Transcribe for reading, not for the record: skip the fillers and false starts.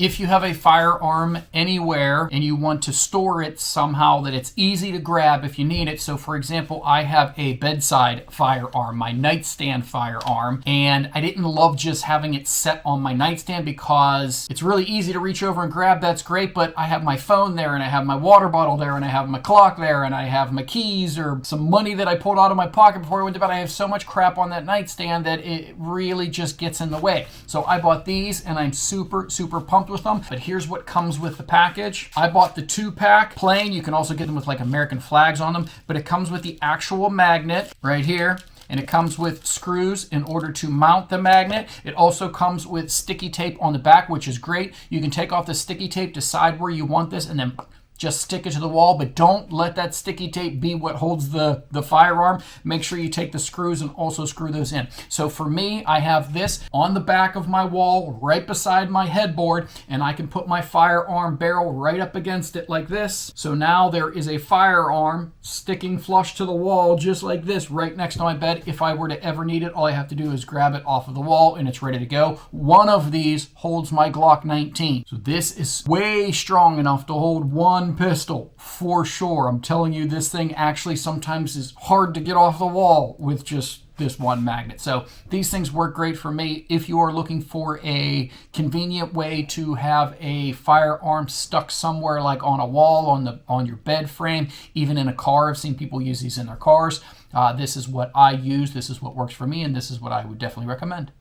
If you have a firearm anywhere and you want to store it somehow that it's easy to grab if you need it. So for example, I have a bedside firearm, my nightstand firearm, and I didn't love just having it set on my nightstand because it's really easy to reach over and grab. That's great, but I have my phone there and I have my water bottle there and I have my clock there and I have my keys or some money that I pulled out of my pocket before I went to bed. I have so much crap on that nightstand that it really just gets in the way. So I bought these and I'm super pumped with them. But here's what comes with the package. I bought the 2-pack plain. You can also get them with like American flags on them, but it comes with the actual magnet right here. And it comes with screws in order to mount the magnet. It also comes with sticky tape on the back, which is great. You can take off the sticky tape, decide where you want this, and then just stick it to the wall, but don't let that sticky tape be what holds the firearm. Make sure you take the screws and also screw those in. So for me, I have this on the back of my wall right beside my headboard, and I can put my firearm barrel right up against it like this. So now there is a firearm sticking flush to the wall just like this right next to my bed. If I were to ever need it, all I have to do is grab it off of the wall and it's ready to go. One of these holds my Glock 19. So this is way strong enough to hold one pistol for sure. I'm telling you, this thing actually sometimes is hard to get off the wall with just this one magnet. So these things work great for me. If you are looking for a convenient way to have a firearm stuck somewhere like on a wall, on your bed frame, even in a car, I've seen people use these in their cars. This is what I use. This is what works for me, and this is what I would definitely recommend.